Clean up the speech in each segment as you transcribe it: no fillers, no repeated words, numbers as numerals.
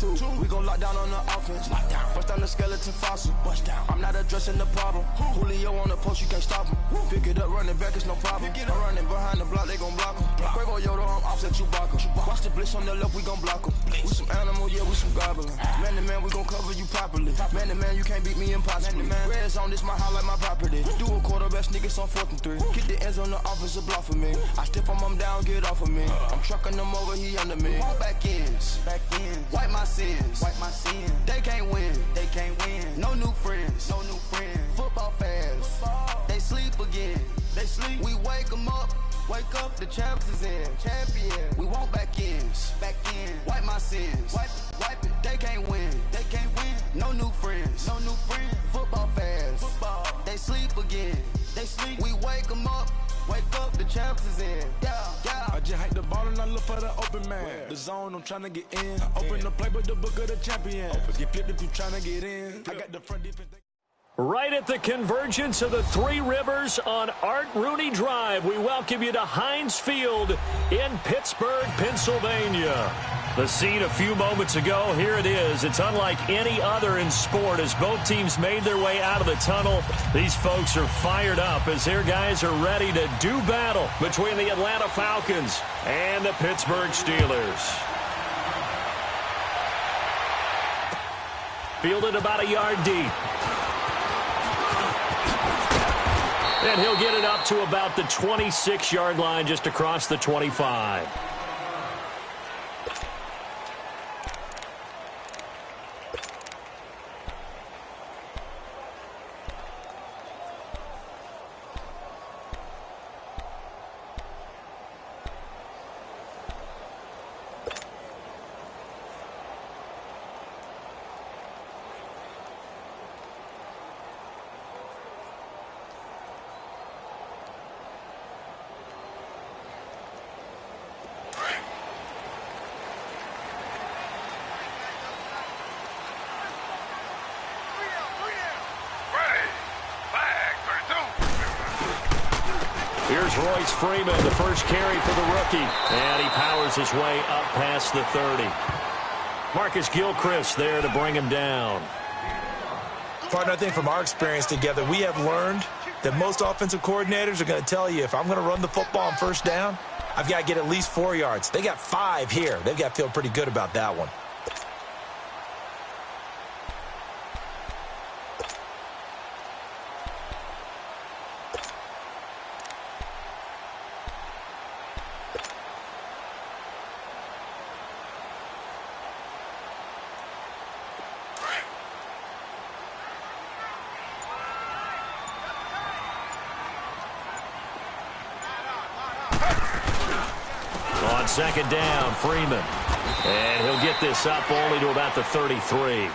two. We gon' lock down on the offense. Bust down the skeleton fossil. I'm not addressing the problem. Julio on the post, you can't stop him. Pick it up, running back, it's no problem. I'm running behind the block, they gon' block him. Quavo Yoda, I'm offset Chewbacca. Watch the blitz on the left, we gon' block him. We some animal, yeah, we some goblin. Man to man, we gon' cover you properly. Man to man, you can't beat me impossibly. Red zone, this my highlight, my property. Do a quarterback sneak, it's on 4th and 3. Kick the ends on the offensive block for me. I step on him down, get off of me. I'm trucking them over, he under me. Back ends, wipe my sins. They can't win, No new friends, Football fans, they sleep again. We wake them up. Wake up, the champs is in. Champion. We want back ends. Wipe my sins. Wipe it. They can't win. No new friends. Football fans. They sleep again. We wake them up. Wake up, the champs is in. Yeah. I just hike the ball and I look for the open man. The zone, I'm trying to get in. Open the play, but the book of the champion. Get flipped if you trying to get in. I got the front defense. Right at the convergence of the Three Rivers on Art Rooney Drive, we welcome you to Heinz Field in Pittsburgh, Pennsylvania. The scene a few moments ago, here it is. It's unlike any other in sport as both teams made their way out of the tunnel. These folks are fired up as their guys are ready to do battle between the Atlanta Falcons and the Pittsburgh Steelers. Fielded about a yard deep. And he'll get it up to about the 26-yard line just across the 25. Here's Royce Freeman, the first carry for the rookie. And he powers his way up past the 30. Marcus Gilchrist there to bring him down. Partner, I think from our experience together, we have learned that most offensive coordinators are going to tell you, if I'm going to run the football on first down, I've got to get at least 4 yards. They got 5 here. They've got to feel pretty good about that one. On second down, Freeman. And he'll get this up only to about the 33.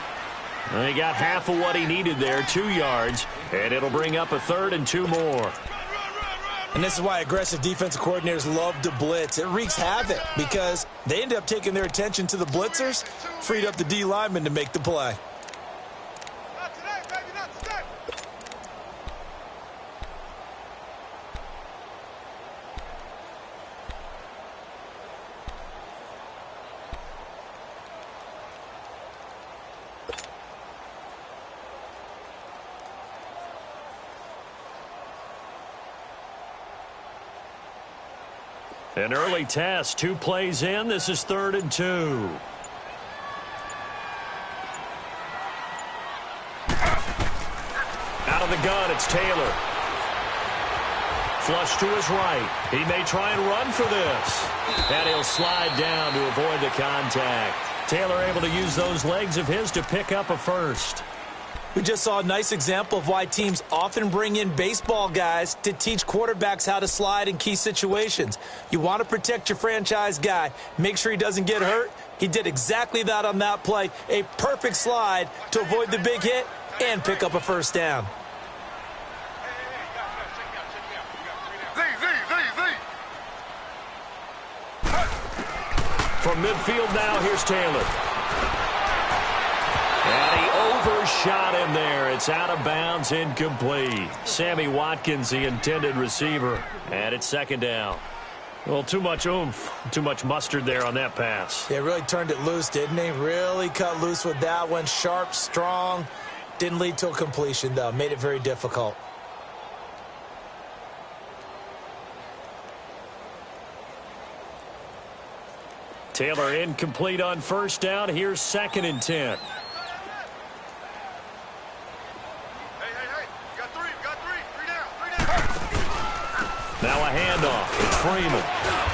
And he got half of what he needed there, 2 yards. And it'll bring up a 3rd and 2 more. And this is why aggressive defensive coordinators love to blitz. It wreaks havoc because they end up taking their attention to the blitzers, freed up the D lineman to make the play. An early test, 2 plays in. This is 3rd and 2. Out of the gun, it's Taylor. Flush to his right. He may try and run for this. And he'll slide down to avoid the contact. Taylor able to use those legs of his to pick up a first. We just saw a nice example of why teams often bring in baseball guys to teach quarterbacks how to slide in key situations. You want to protect your franchise guy. Make sure he doesn't get hurt. He did exactly that on that play. A perfect slide to avoid the big hit and pick up a first down. From midfield now, here's Taylor. And he overshot him there. It's out of bounds, incomplete. Sammy Watkins, the intended receiver. And it's 2nd down. Well, too much oomph, too much mustard there on that pass. They really turned it loose, didn't he? Really cut loose with that one. Sharp, strong. Didn't lead to a completion, though. Made it very difficult. Taylor incomplete on first down. Here's 2nd and 10. Now a handoff. It's Freeman.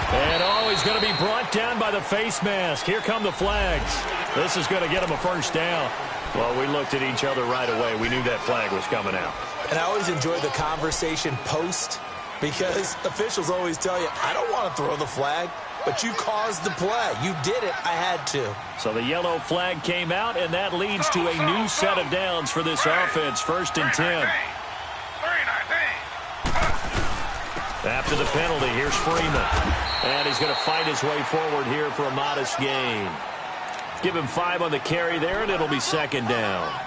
And he's going to be brought down by the face mask. Here come the flags. This is going to get him a first down. Well, we looked at each other right away. We knew that flag was coming out. And I always enjoy the conversation post because officials always tell you, I don't want to throw the flag, but you caused the play. You did it. I had to. So the yellow flag came out, and that leads to a new set of downs for this offense. 1st and 10. After the penalty, here's Freeman. And he's going to fight his way forward here for a modest gain. Give him 5 on the carry there, and it'll be 2nd down.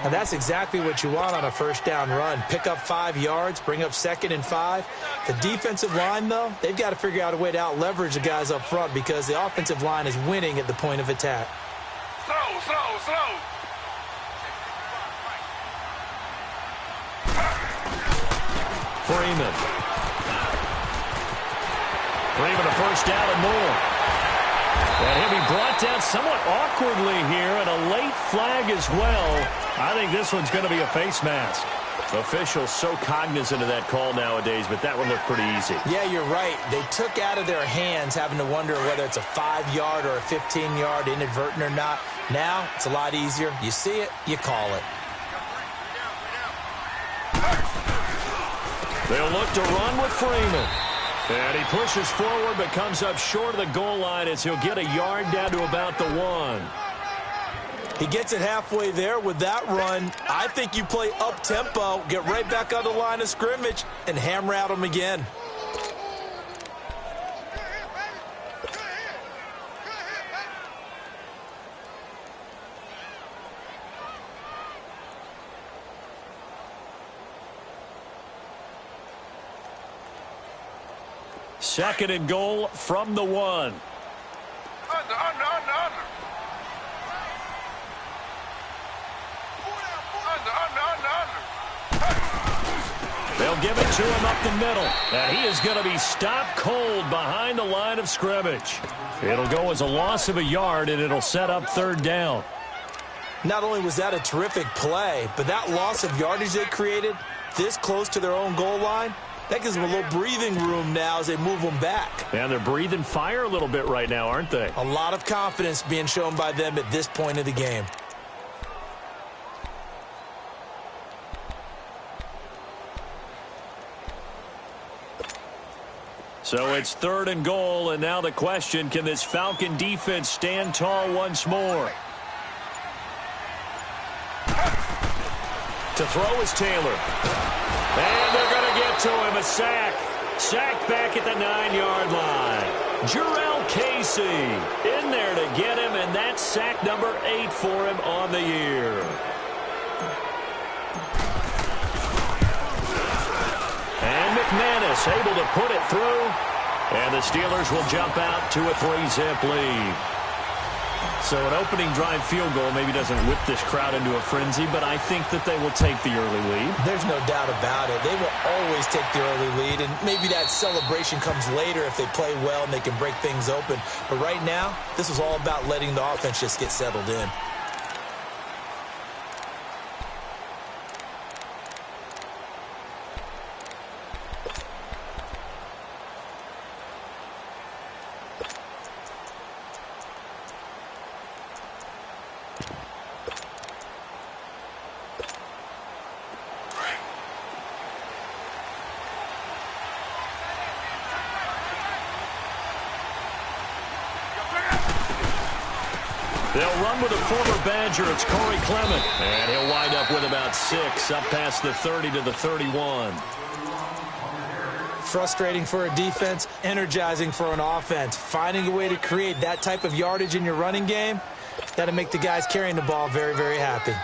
And that's exactly what you want on a first down run. Pick up 5 yards, bring up 2nd and 5. The defensive line, though, they've got to figure out a way to out-leverage the guys up front because the offensive line is winning at the point of attack. Slow. Freeman a first down and more. And he'll be brought down somewhat awkwardly here, and a late flag as well. I think this one's going to be a face mask. Officials so cognizant of that call nowadays, but that one looked pretty easy. Yeah, you're right. They took out of their hands having to wonder whether it's a 5-yard or a 15-yard inadvertent or not. Now, it's a lot easier. You see it, you call it. They'll look to run with Freeman. And he pushes forward but comes up short of the goal line as he'll get a yard down to about the 1. He gets it halfway there with that run. I think you play up-tempo, get right back on the line of scrimmage, and hammer at him again. Second and goal from the 1. Under. They'll give it to him up the middle. And he is going to be stopped cold behind the line of scrimmage. It'll go as a loss of a yard, and it'll set up 3rd down. Not only was that a terrific play, but that loss of yardage they created this close to their own goal line, that gives them a little breathing room now as they move them back. And they're breathing fire a little bit right now, aren't they? A lot of confidence being shown by them at this point of the game. So it's 3rd and goal, and now the question, can this Falcon defense stand tall once more? To throw is Taylor. And they're going to get to him, a sack. Sacked back at the 9-yard line. Jarrell Casey in there to get him, and that's sack number 8 for him on the year. And McManus able to put it through, and the Steelers will jump out to a 3-zip lead. So an opening drive field goal maybe doesn't whip this crowd into a frenzy, but I think that they will take the early lead. There's no doubt about it. They will always take the early lead, and maybe that celebration comes later if they play well and they can break things open. But right now, this is all about letting the offense just get settled in. They'll run with a former Badger. It's Corey Clement. And he'll wind up with about 6, up past the 30 to the 31. Frustrating for a defense, energizing for an offense. Finding a way to create that type of yardage in your running game, that'll make the guys carrying the ball very, very happy.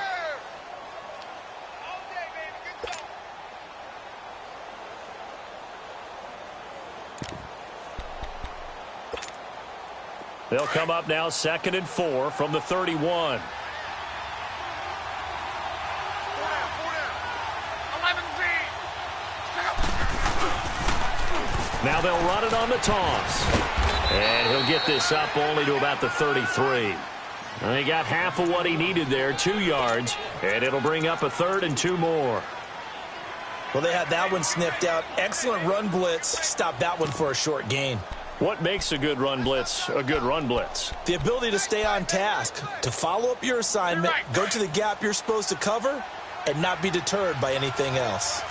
They'll come up now 2nd and 4 from the 31. Now they'll run it on the toss. And he'll get this up only to about the 33. And he got half of what he needed there, 2 yards. And it'll bring up a 3rd and 2 more. Well, they had that one sniffed out. Excellent run blitz. Stop that one for a short gain. What makes a good run blitz a good run blitz? The ability to stay on task, to follow up your assignment, go to the gap you're supposed to cover, and not be deterred by anything else.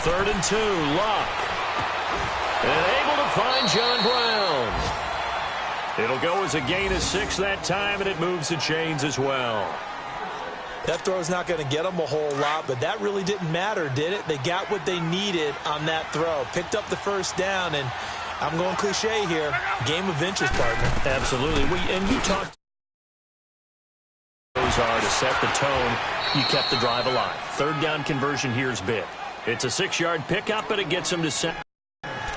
3rd and 2, Luck. And able to find John Brown. It'll go as a gain of 6 that time, and it moves the chains as well. That throw's not going to get them a whole lot, but that really didn't matter, did it? They got what they needed on that throw. Picked up the 1st down, and I'm going cliche here. Game of inches, partner. Absolutely. And you talked those are to set the tone. You kept the drive alive. 3rd down conversion here is big. It's a 6-yard pickup, but it gets them to set.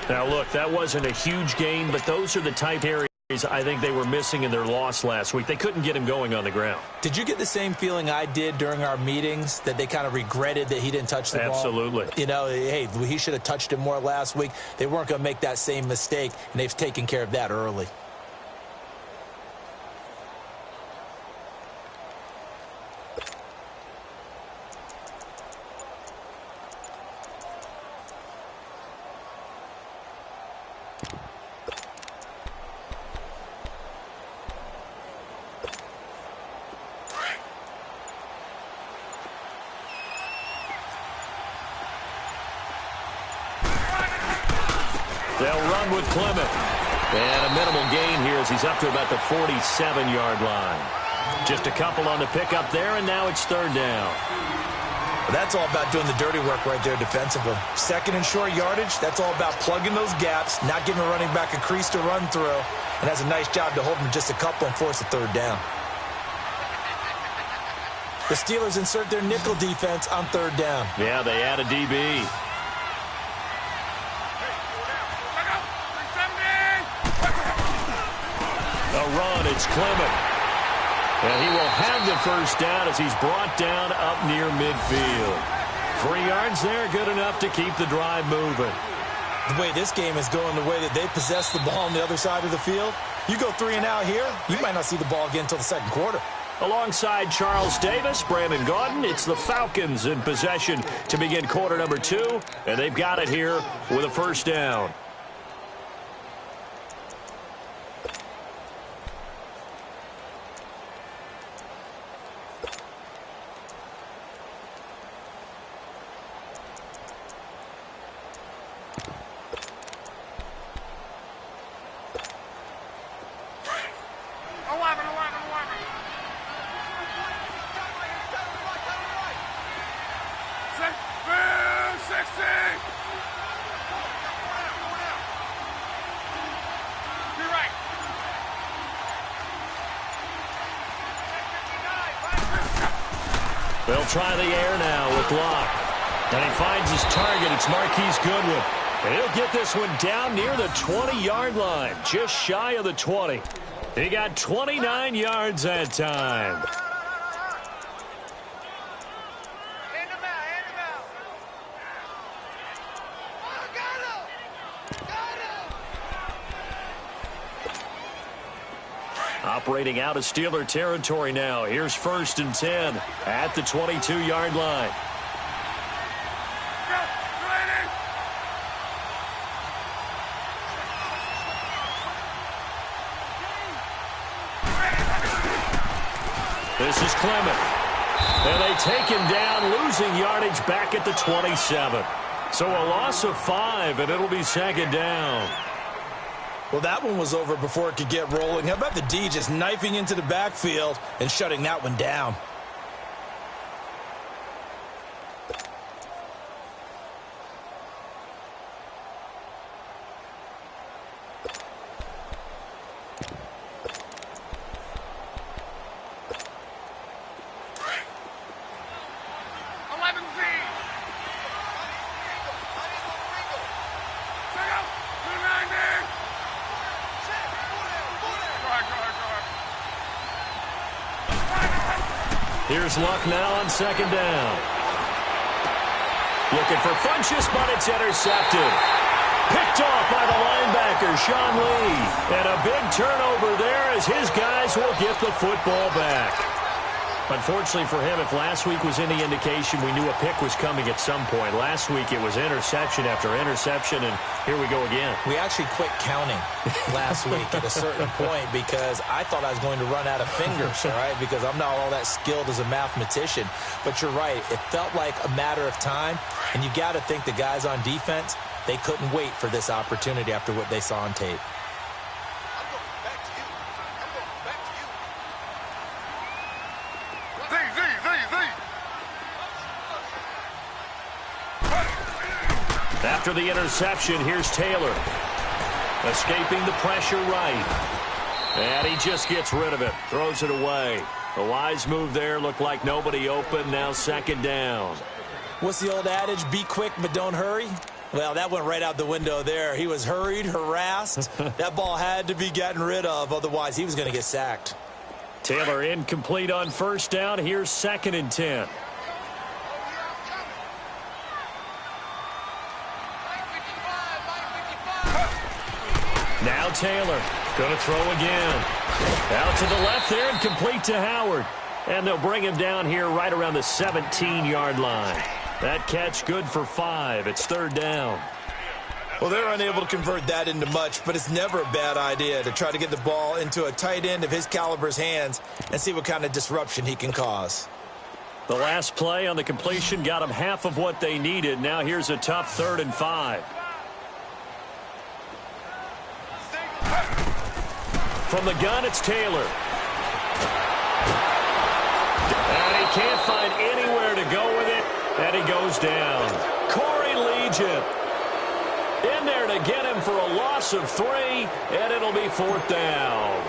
Now, look, that wasn't a huge gain, but those are the type areas I think they were missing in their loss last week. They couldn't get him going on the ground. Did you get the same feeling I did during our meetings, that they kind of regretted that he didn't touch the ball? Absolutely. You know, hey, he should have touched it more last week. They weren't going to make that same mistake, and they've taken care of that early. They'll run with Clement. And a minimal gain here as he's up to about the 47-yard line. Just a couple on the pickup there, and now it's 3rd down. Well, that's all about doing the dirty work right there defensively. 2nd and short yardage, that's all about plugging those gaps, not giving a running back a crease to run through, and has a nice job to hold him just a couple and force a 3rd down. The Steelers insert their nickel defense on 3rd down. Yeah, they add a DB. Run, it's Clement. And he will have the 1st down as he's brought down up near midfield. 3 yards there, good enough to keep the drive moving. The way this game is going, the way that they possess the ball on the other side of the field, you go 3 and out here, you might not see the ball again until the 2nd quarter. Alongside Charles Davis, Brandon Gaudin, it's the Falcons in possession to begin quarter number 2, and they've got it here with a 1st down. They'll try the air now with Locke. And he finds his target. It's Marquise Goodwin. And he'll get this one down near the 20-yard line, just shy of the 20. He got 29 yards that time. Operating out of Steeler territory now. Here's 1st and 10 at the 22-yard line. This is Clement. And they take him down, losing yardage back at the 27. So a loss of 5, and it'll be 2nd down. Well, that one was over before it could get rolling. How about the D just knifing into the backfield and shutting that one down? Here's Luck now on second down. Looking for Funchess, but it's intercepted. Picked off by the linebacker, Sean Lee. And a big turnover there as his guys will get the football back. Unfortunately for him, if last week was any indication, we knew a pick was coming at some point. Last week it was interception after interception, and here we go again. We actually quit counting last week at a certain point because I thought I was going to run out of fingers, all right, because I'm not all that skilled as a mathematician. But you're right. It felt like a matter of time, and you got to think the guys on defense, they couldn't wait for this opportunity after what they saw on tape. After the interception, here's Taylor. Escaping the pressure right. And he just gets rid of it. Throws it away. A wise move there. Looked like nobody open. Now second down. What's the old adage? Be quick, but don't hurry. Well, that went right out the window there. He was hurried, harassed. That ball had to be gotten rid of. Otherwise, he was going to get sacked. Taylor incomplete on first down. Here's 2nd and 10. Now Taylor going to throw again. Out to the left there and complete to Howard. And they'll bring him down here right around the 17-yard line. That catch good for 5. It's 3rd down. Well, they're unable to convert that into much, but it's never a bad idea to try to get the ball into a tight end of his caliber's hands and see what kind of disruption he can cause. The last play on the completion got them half of what they needed. Now here's a tough 3rd and 5. From the gun, it's Taylor. And he can't find anywhere to go with it. And he goes down. Corey Legion in there to get him for a loss of 3. And it'll be 4th down.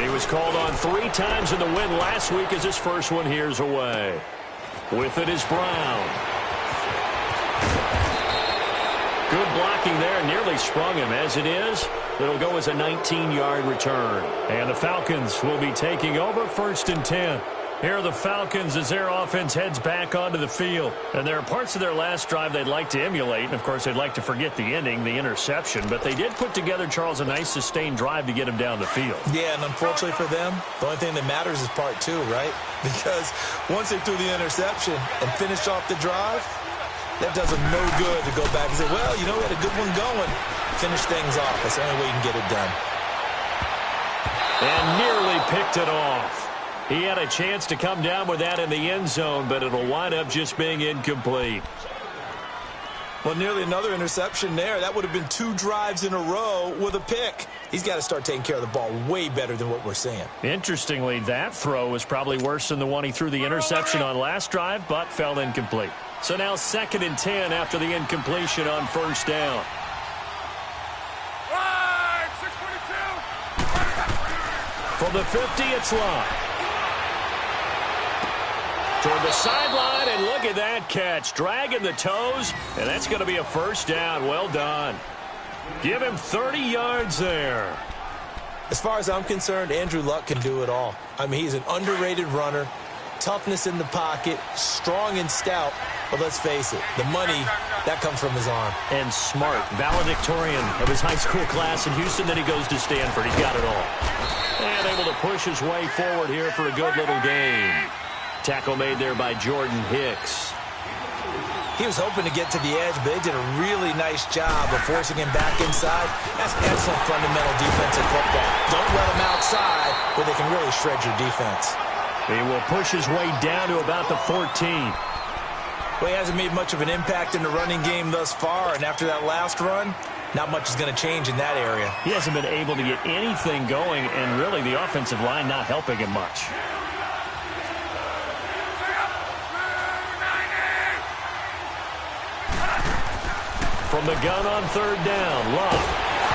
He was called on 3 times in the win last week as his first one here's away. With it is Brown. Good blocking there, nearly sprung him. As it is, it'll go as a 19-yard return. And the Falcons will be taking over 1st and 10. Here are the Falcons as their offense heads back onto the field. And there are parts of their last drive they'd like to emulate. And, of course, they'd like to forget the ending, the interception. But they did put together, Charles, a nice sustained drive to get him down the field. Yeah, and unfortunately for them, the only thing that matters is part 2, right? Because once they threw the interception and finished off the drive, that does them no good to go back and say, well, you know, we had a good one going. Finish things off. That's the only way you can get it done. And nearly picked it off. He had a chance to come down with that in the end zone, but it'll wind up just being incomplete. Well, nearly another interception there. That would have been 2 drives in a row with a pick. He's got to start taking care of the ball way better than what we're seeing. Interestingly, that throw was probably worse than the one he threw the interception on last drive, but fell incomplete. So now 2nd and 10 after the incompletion on first down. From the 50, it's Luck. Toward the sideline, and look at that catch. Dragging the toes, and that's going to be a first down. Well done. Give him 30 yards there. As far as I'm concerned, Andrew Luck can do it all. I mean, he's an underrated runner. Toughness in the pocket, strong and stout. But let's face it, the money, that comes from his arm. And smart, valedictorian of his high school class in Houston. Then he goes to Stanford. He's got it all. And able to push his way forward here for a good little game. Tackle made there by Jordan Hicks. He was hoping to get to the edge, but they did a really nice job of forcing him back inside. That's excellent fundamental defensive football. Don't let him outside where they can really shred your defense. He will push his way down to about the 14. Well, he hasn't made much of an impact in the running game thus far, and after that last run, not much is going to change in that area. He hasn't been able to get anything going, and really the offensive line not helping him much. From the gun on third down, Luck.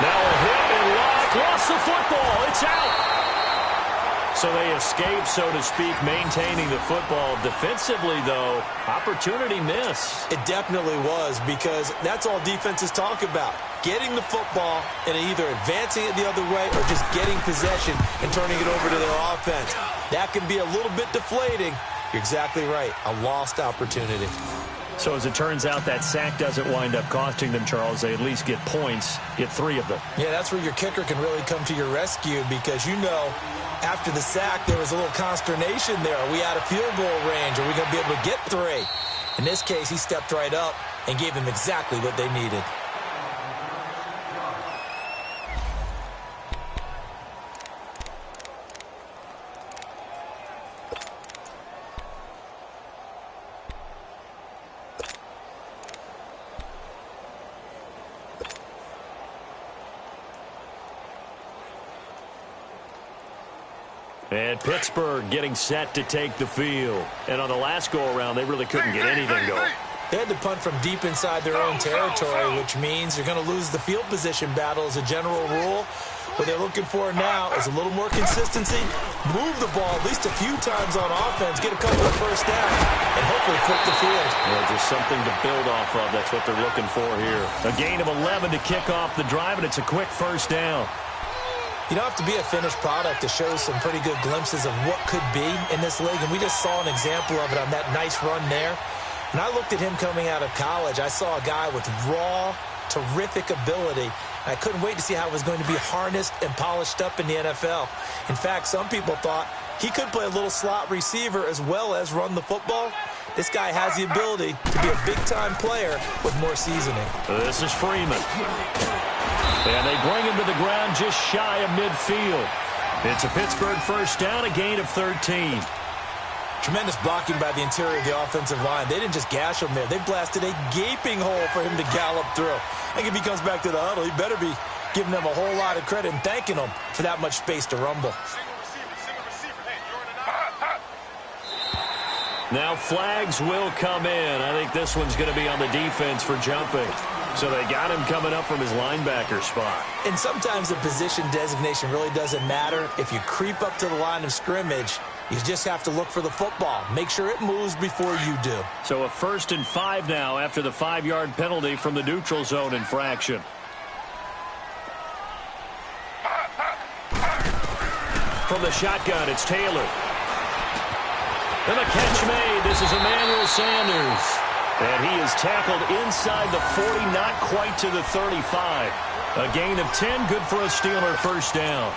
Now a hit, and Luck lost the football. It's out. So they escape, so to speak, maintaining the football. Defensively, though, opportunity miss. It definitely was, because that's all defenses talk about. Getting the football and either advancing it the other way or just getting possession and turning it over to their offense. That can be a little bit deflating. You're exactly right. A lost opportunity. So as it turns out, that sack doesn't wind up costing them, Charles. They at least get points, get 3 of them. Yeah, that's where your kicker can really come to your rescue, because you know after the sack there was a little consternation there. Are we out of field goal range? Are we going to be able to get 3? In this case, he stepped right up and gave them exactly what they needed. And Pittsburgh getting set to take the field. And on the last go-around, they really couldn't get anything going. They had to punt from deep inside their own territory, which means you're going to lose the field position battle as a general rule. What they're looking for now is a little more consistency, move the ball at least a few times on offense, get a couple of first downs, and hopefully flip the field. Well, just something to build off of. That's what they're looking for here. A gain of 11 to kick off the drive, and it's a quick first down. You don't have to be a finished product to show some pretty good glimpses of what could be in this league, and we just saw an example of it on that nice run there. When I looked at him coming out of college, I saw a guy with raw, terrific ability. I couldn't wait to see how it was going to be harnessed and polished up in the NFL. In fact, some people thought he could play a little slot receiver as well as run the football. This guy has the ability to be a big-time player with more seasoning. This is Freeman. And they bring him to the ground just shy of midfield. It's a Pittsburgh first down, a gain of 13. Tremendous blocking by the interior of the offensive line. They didn't just gash him there. They blasted a gaping hole for him to gallop through. I think if he comes back to the huddle, he better be giving them a whole lot of credit and thanking them for that much space to rumble. Now flags will come in. I think this one's going to be on the defense for jumping. So they got him coming up from his linebacker spot. And sometimes the position designation really doesn't matter. If you creep up to the line of scrimmage, you just have to look for the football. Make sure it moves before you do. So a 1st and 5 now after the 5-yard penalty from the neutral zone infraction. From the shotgun, it's Taylor. And a catch made. This is Emmanuel Sanders. And he is tackled inside the 40, not quite to the 35. A gain of 10, good for a Steeler first down.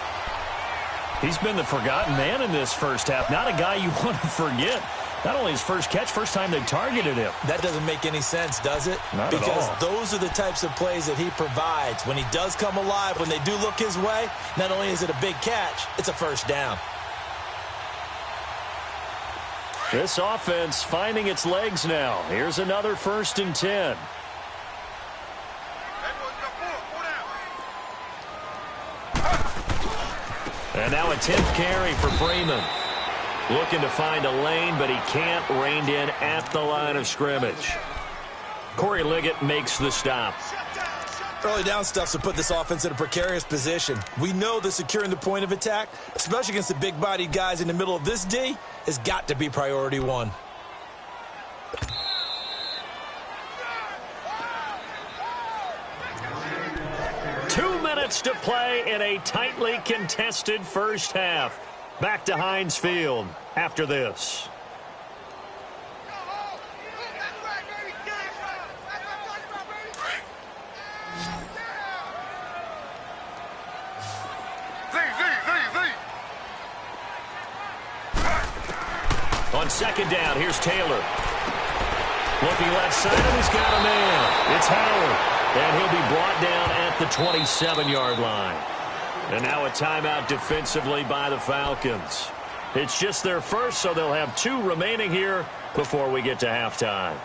He's been the forgotten man in this first half. Not a guy you want to forget. Not only his first catch, first time they've targeted him. That doesn't make any sense, does it? Not because at all. Those are the types of plays that he provides. When he does come alive, when they do look his way, not only is it a big catch, it's a first down. This offense finding its legs now. Here's another 1st and 10. And now a 10th carry for Freeman. Looking to find a lane, but he can't. Reined in at the line of scrimmage. Corey Liggett makes the stop. Early down stuff to put this offense in a precarious position. We know that securing the point of attack, especially against the big-bodied guys in the middle of this D, has got to be priority 1. Two minutes to play in a tightly contested first half. Back to Heinz Field after this. On 2nd down, here's Taylor. Looking left side, and he's got a man. It's Howard, and he'll be brought down at the 27-yard line. And now a timeout defensively by the Falcons. It's just their first, so they'll have 2 remaining here before we get to halftime.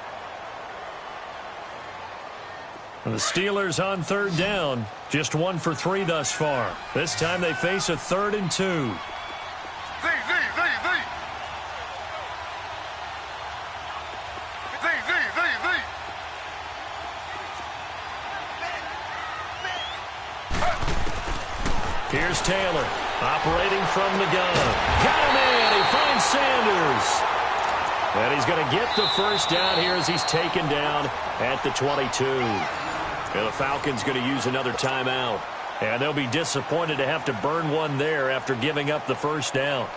And the Steelers on 3rd down, just 1 for 3 thus far. This time they face a 3rd and 2. Here's Taylor. Operating from the gun. Got a man. He finds Sanders. And he's going to get the first down here as he's taken down at the 22. And the Falcons going to use another timeout. And they'll be disappointed to have to burn one there after giving up the first down.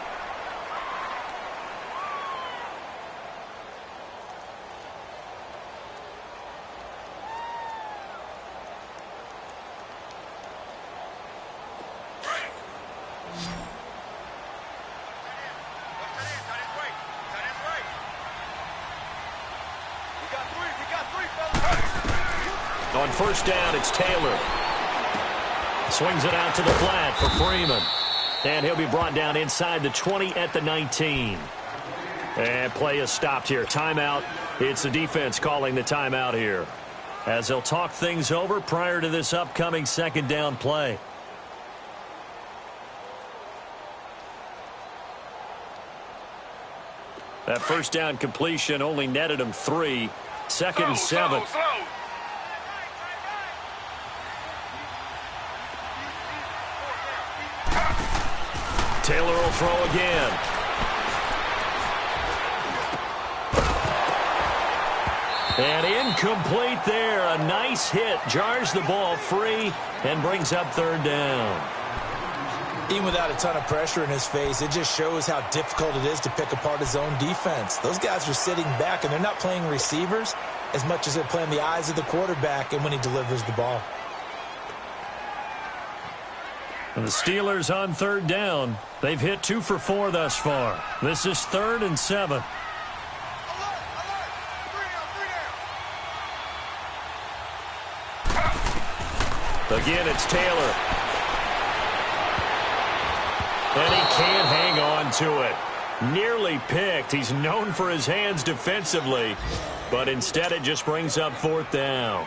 On first down, it's Taylor. Swings it out to the flat for Freeman. And he'll be brought down inside the 20 at the 19. And play is stopped here. Timeout. It's the defense calling the timeout here, as they'll talk things over prior to this upcoming second down play. That first down completion only netted him 3. Second and 7. Taylor will throw again. And incomplete there. A nice hit. Jars the ball free and brings up third down. Even without a ton of pressure in his face, it just shows how difficult it is to pick apart his own defense. Those guys are sitting back, and they're not playing receivers as much as they're playing the eyes of the quarterback and when he delivers the ball. And the Steelers on third down. They've hit 2 for 4 thus far. This is 3rd and 7. Again, it's Taylor. And he can't hang on to it. Nearly picked. He's known for his hands defensively, but instead it just brings up 4th down.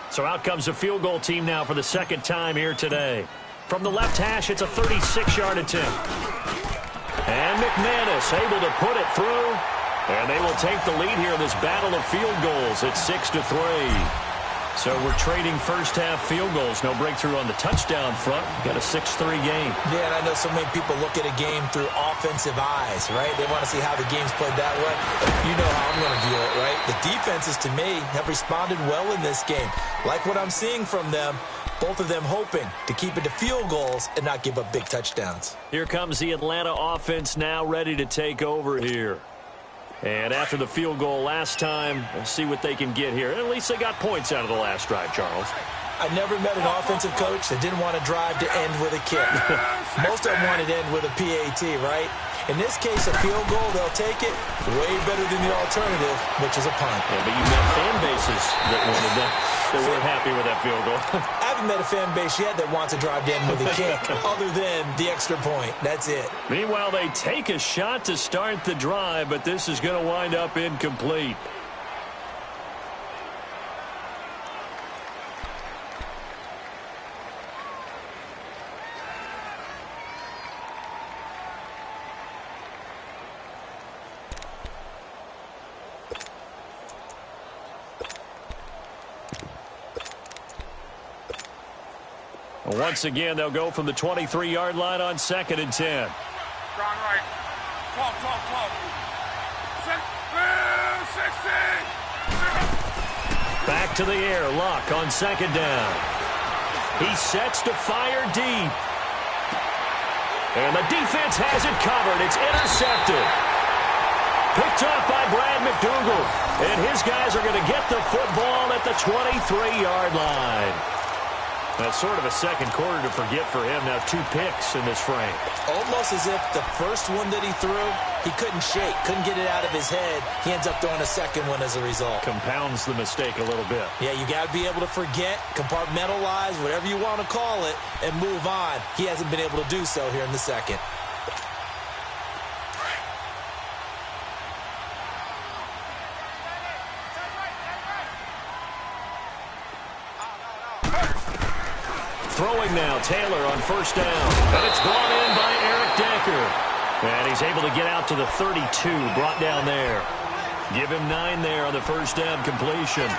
So out comes the field goal team now for the second time here today. From the left hash, it's a 36-yard attempt. And McManus able to put it through. And they will take the lead here in this battle of field goals. It's 6-3. So we're trading first-half field goals. No breakthrough on the touchdown front. Got a 6-3 game. Yeah, and I know so many people look at a game through offensive eyes, right? They want to see how the game's played that way. You know how I'm going to view it, right? The defenses, to me, have responded well in this game. Like what I'm seeing from them. Both of them hoping to keep it to field goals and not give up big touchdowns. Here comes the Atlanta offense now ready to take over here. And after the field goal last time, we'll see what they can get here. At least they got points out of the last drive, Charles. I never met an offensive coach that didn't want a drive to end with a kick. Most of them wanted to end with a PAT, right? In this case, a field goal, they'll take it way better than the alternative, which is a punt. Yeah, but you met fan bases that wanted that. They weren't happy with that field goal. I haven't met a fan base yet that wants a drive to end with a kick, other than the extra point. That's it. Meanwhile, they take a shot to start the drive, but this is going to wind up incomplete. Once again, they'll go from the 23-yard line on 2nd and 10. Strong right. 12. 16. Back to the air. Luck on 2nd down. He sets to fire deep. And the defense has it covered. It's intercepted. Picked off by Brad McDougal. And his guys are going to get the football at the 23-yard line. That's sort of a second quarter to forget for him. Now 2 picks in this frame. Almost as if the first one that he threw, he couldn't shake, couldn't get it out of his head. He ends up throwing a second one as a result. Compounds the mistake a little bit. Yeah, you got to be able to forget, compartmentalize, whatever you want to call it, and move on. He hasn't been able to do so here in the second. Throwing now, Taylor on first down. And it's brought in by Eric Decker. And he's able to get out to the 32, brought down there. Give him 9 there on the first down completion.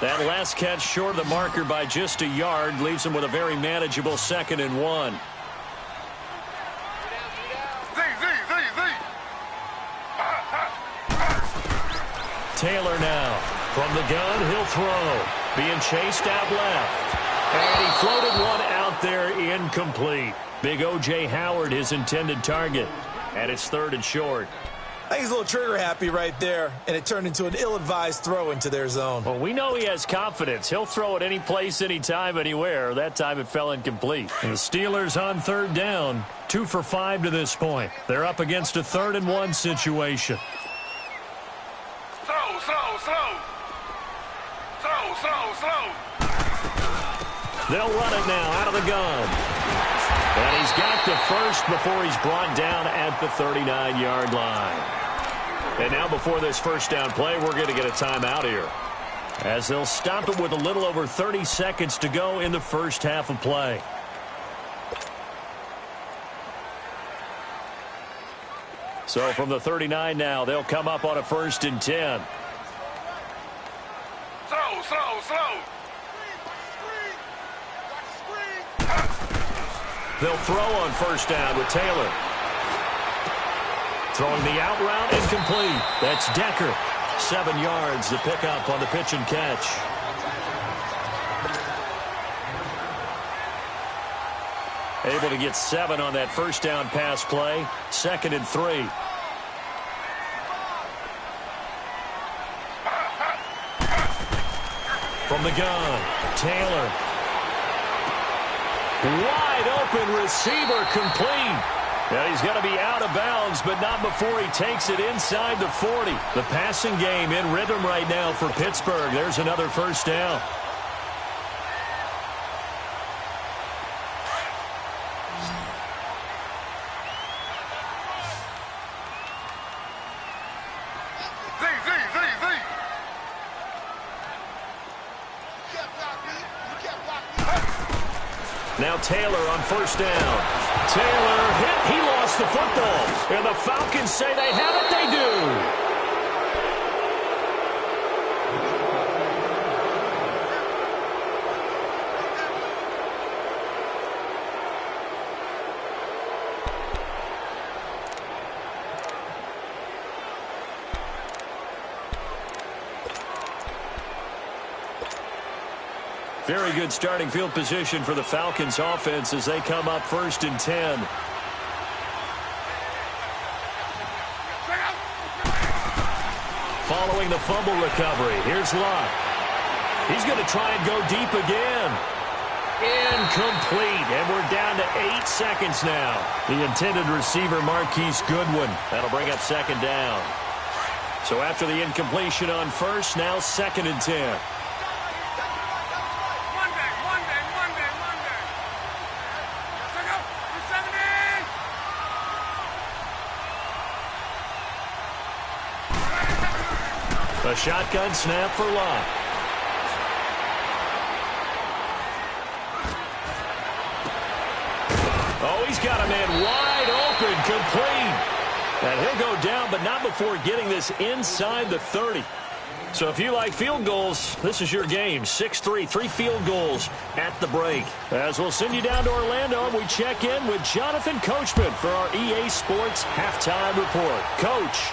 That last catch short of the marker by just a yard leaves him with a very manageable 2nd and 1. Taylor now. From the gun, he'll throw. Being chased out left. And he floated one out there incomplete. Big O.J. Howard, his intended target. And it's 3rd and short. I think he's a little trigger happy right there, and it turned into an ill-advised throw into their zone. Well, we know he has confidence. He'll throw it any place, anytime, anywhere. That time it fell incomplete. And the Steelers on 3rd down, 2 for 5 to this point. They're up against a 3rd and 1 situation. They'll run it now out of the gun. And he's got the first before he's brought down at the 39-yard line. And now before this first down play, we're going to get a timeout here, as they'll stop it with a little over 30 seconds to go in the first half of play. So from the 39 now, they'll come up on a 1st and 10. Slow. They'll throw on 1st down with Taylor. Throwing the out route, incomplete. That's Decker. 7 yards, the pickup on the pitch and catch. Able to get 7 on that 1st down pass play. 2nd and 3. From the gun, Taylor. Wide open receiver, complete. Now he's going to be out of bounds, but not before he takes it inside the 40. The passing game in rhythm right now for Pittsburgh. There's another 1st down. Now Taylor on 1st down. Taylor hit. He lost the football. And the Falcons say they have it. They do. Very good starting field position for the Falcons offense as they come up 1st and 10. Following the fumble recovery, here's Luck. He's going to try and go deep again. Incomplete, and we're down to 8 seconds now. The intended receiver, Marquise Goodwin. That'll bring up 2nd down. So after the incompletion on 1st, now 2nd and 10. A shotgun snap for Luck. Oh, he's got a man wide open, complete. And he'll go down, but not before getting this inside the 30. So if you like field goals, this is your game. 6-3, 3 field goals at the break. As we'll send you down to Orlando, and we check in with Jonathan Coachman for our EA Sports Halftime Report. Coach.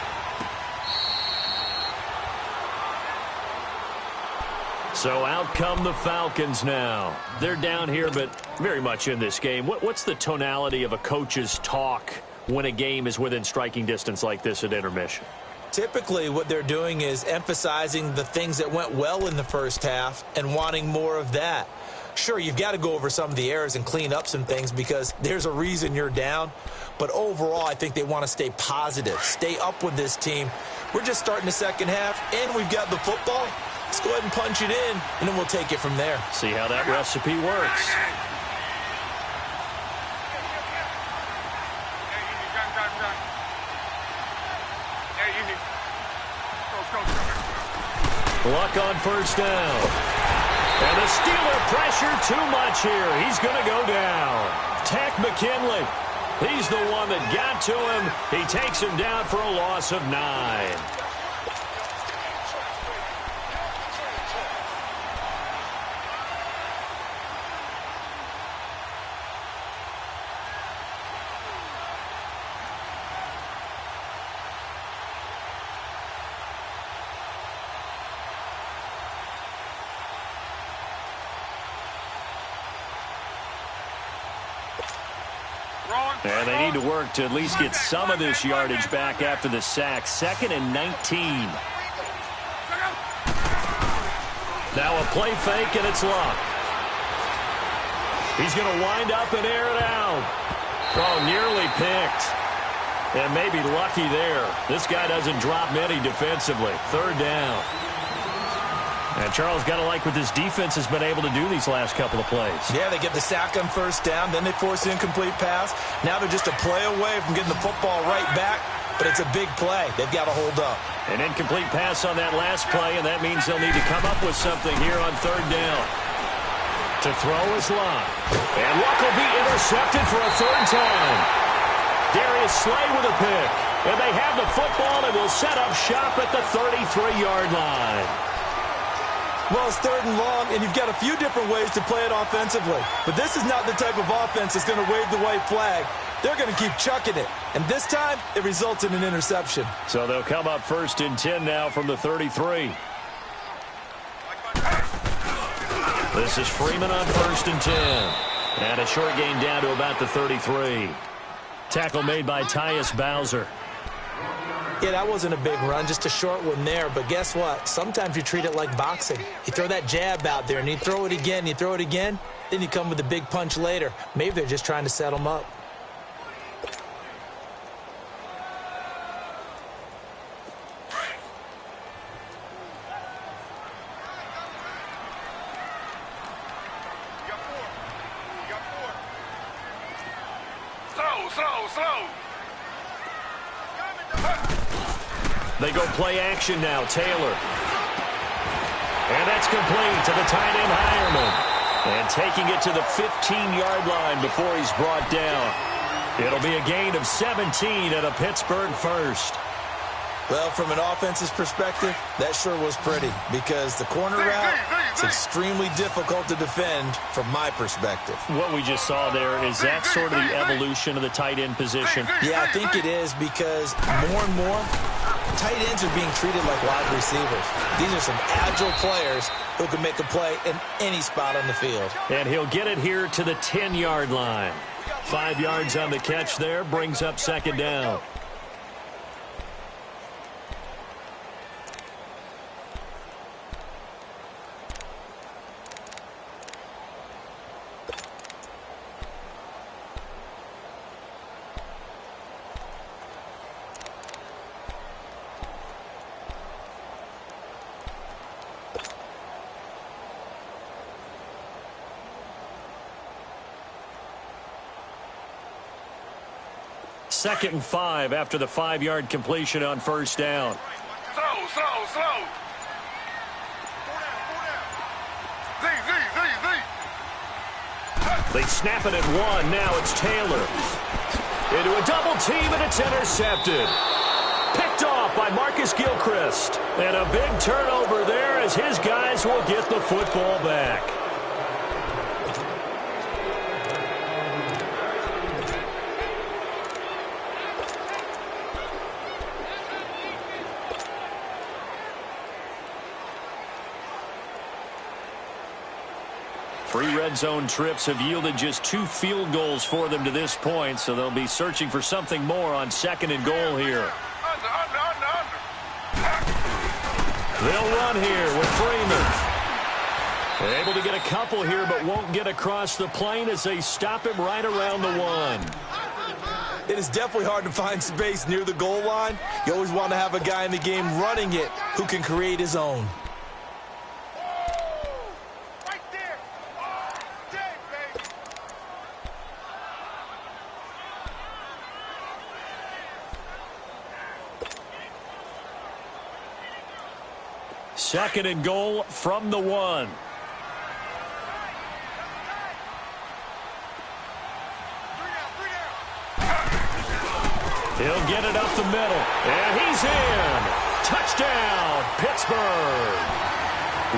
So out come the Falcons now. They're down here, but very much in this game. What's the tonality of a coach's talk when a game is within striking distance like this at intermission? Typically, what they're doing is emphasizing the things that went well in the first half and wanting more of that. Sure, you've got to go over some of the errors and clean up some things because there's a reason you're down. But overall, I think they want to stay positive, stay up with this team. We're just starting the second half, and we've got the football. Let's go ahead and punch it in, and then we'll take it from there. See how that recipe works. Luck on 1st down. And the Steeler pressure too much here. He's going to go down. Tech McKinley. He's the one that got to him. He takes him down for a loss of 9. And they need to work to at least get some of this yardage back after the sack. 2nd and 19. Now a play fake, and it's Luck. He's going to wind up and air it out. Oh, nearly picked. And maybe lucky there. This guy doesn't drop many defensively. 3rd down. And Charles got to like what this defense has been able to do these last couple of plays. Yeah, they get the sack on 1st down, then they force the incomplete pass. Now they're just a play away from getting the football right back, but it's a big play. They've got to hold up. An incomplete pass on that last play, and that means they'll need to come up with something here on 3rd down. To throw is Luck. And Luck will be intercepted for a 3rd time. Darius Slay with a pick. And they have the football and will set up shop at the 33-yard line. Well, it's 3rd and long, and you've got a few different ways to play it offensively. But this is not the type of offense that's going to wave the white flag. They're going to keep chucking it. And this time, it results in an interception. So they'll come up 1st and 10 now from the 33. This is Freeman on 1st and 10. And a short gain down to about the 33. Tackle made by Tyus Bowser. Yeah, that wasn't a big run, just a short one there. But guess what? Sometimes you treat it like boxing. You throw that jab out there, and you throw it again, then you come with a big punch later. Maybe they're just trying to set them up. Slow. They go play action now. Taylor. And that's complete to the tight end Hireman. And taking it to the 15-yard line before he's brought down. It'll be a gain of 17 and a Pittsburgh first. Well, from an offense's perspective, that sure was pretty because the corner route is extremely difficult to defend from my perspective. What we just saw there, is that sort of the evolution of the tight end position? Yeah, I think it is because more and more, tight ends are being treated like wide receivers. These are some agile players who can make a play in any spot on the field. And he'll get it here to the 10-yard line. 5 yards on the catch there, brings up 2nd down. Second and 5 after the 5-yard completion on 1st down. Slow. They snap it at 1. Now it's Taylor. Into a double team, and it's intercepted. Picked off by Marcus Gilchrist. And a big turnover there as his guys will get the football back. Three red zone trips have yielded just 2 field goals for them to this point, so they'll be searching for something more on 2nd and goal here. Under. They'll run here with Freeman. They're able to get a couple here, but won't get across the plane as they stop him right around the 1. It is definitely hard to find space near the goal line. You always want to have a guy in the game running it who can create his own. Second and goal from the 1. He'll get it up the middle, and he's in. Touchdown, Pittsburgh.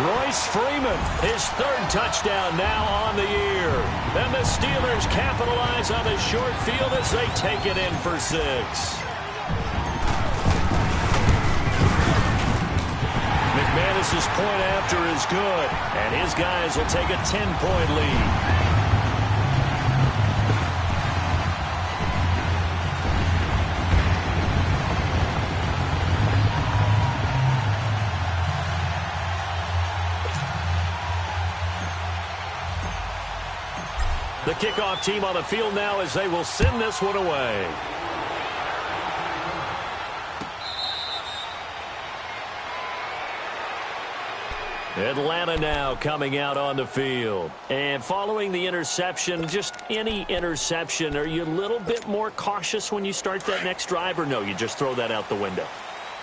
Royce Freeman, his 3rd touchdown now on the year. And the Steelers capitalize on the short field as they take it in for 6. McManus's point after is good, and his guys will take a 10-point lead. The kickoff team on the field now as they will send this one away. Atlanta now coming out on the field. And following the interception, just any interception, are you a little bit more cautious when you start that next drive, or no, you just throw that out the window?